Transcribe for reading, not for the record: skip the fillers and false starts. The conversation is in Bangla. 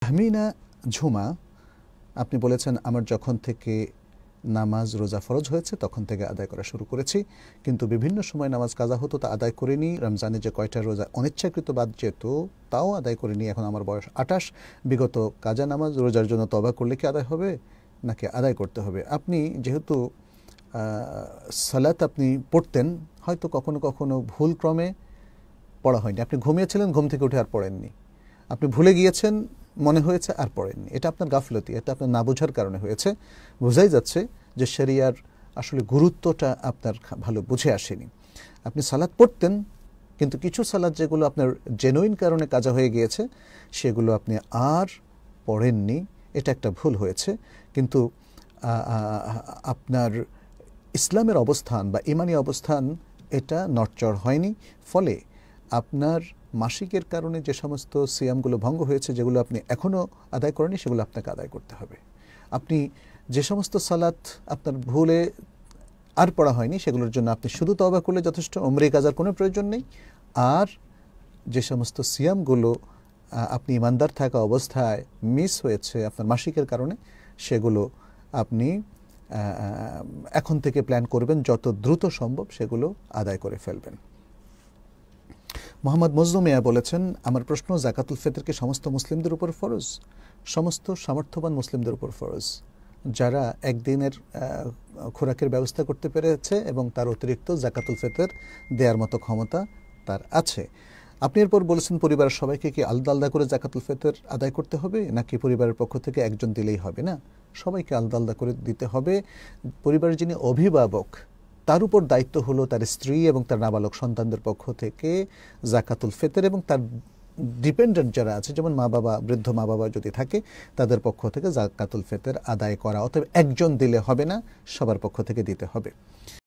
আমিনা ঝুমা, আপনি বলেছেন আমার যখন থেকে নামাজ রোজা ফরজ হয়েছে তখন থেকে আদায় করা শুরু করেছি, কিন্তু বিভিন্ন সময় নামাজ কাজা হতো তা আদায় করিনি। রমজানে যে কয়টা রোজা অনিচ্ছাকৃত বাদ যেত তাও আদায় করিনি। এখন আমার বয়স 28। বিগত কাজা নামাজ রোজার জন্য তওবা করলে কি আদায় হবে নাকি আদায় করতে হবে? আপনি যেহেতু সালাত আপনি পড়তেন, হয়তো কখনো কখনো ভুলক্রমে পড়া হয়নি। আপনি ঘুমিয়েছিলেন, ঘুম থেকে উঠে আর পড়েননি। আপনি ভুলে গিয়েছেন, মনে হয়েছে, আর পড়েননি। এটা আপনার গাফলতি, এটা আপনার না বোঝার কারণে হয়েছে। বোঝাই যাচ্ছে যে শরিয়ার আসলে গুরুত্বটা আপনার ভালো বুঝে আসেনি। আপনি সালাত পড়তেন, কিন্তু কিছু সালাত যেগুলো আপনার জেনুইন কারণে কাজা হয়ে গিয়েছে সেগুলো আপনি আর পড়েননি। এটা একটা ভুল হয়েছে। কিন্তু আপনার ইসলামের অবস্থান বা ইমানি অবস্থান এটা নড়চড় হয়নি। ফলে আপনার মাসিকের কারণে যে সমস্ত সিয়ামগুলো ভঙ্গ হয়েছে, যেগুলো আপনি এখনও আদায় করেনি, সেগুলো আপনাকে আদায় করতে হবে। আপনি যে সমস্ত সালাত আপনার ভুলে আর পড়া হয়নি সেগুলোর জন্য আপনি শুধু তওবা করলে যথেষ্ট, উমরে কাজার কোনো প্রয়োজন নেই। আর যে সমস্ত সিয়ামগুলো আপনি ইমানদার থাকা অবস্থায় মিস হয়েছে আপনার মাসিকের কারণে, সেগুলো আপনি এখন থেকে প্ল্যান করবেন যত দ্রুত সম্ভব সেগুলো আদায় করে ফেলবেন। মোহাম্মদ মজনু মিয়া বলেছেন, আমার প্রশ্ন, যাকাতুল ফিতর কি সমস্ত মুসলিমদের উপর ফরজ? সমস্ত সামর্থ্যবান মুসলিমদের উপর ফরজ। যারা একদিনের খোরাকের ব্যবস্থা করতে পেরেছে এবং তার অতিরিক্ত যাকাতুল ফিতর দেওয়ার মতো ক্ষমতা তার আছে। আপনি এরপর বলেছেন, পরিবারের সবাইকে কি আলাদা আলাদা করে যাকাতুল ফিতর আদায় করতে হবে নাকি পরিবারের পক্ষ থেকে একজন দিলেই হবে? না, সবাইকে আলাদা আলাদা করে দিতে হবে। পরিবারের যিনি অভিভাবক তার উপর দায়িত্ব হলো তার স্ত্রী এবং তার নাবালক সন্তানদের পক্ষ থেকে যাকাতুল ফিতর, এবং তার ডিপেন্ডেন্ট যারা আছে, যেমন মা বাবা, বৃদ্ধ মা বাবা যদি থাকে, তাদের পক্ষ থেকে যাকাতুল ফিতর আদায় করা। অতএব একজন দিলে হবে না, সবার পক্ষ থেকে দিতে হবে।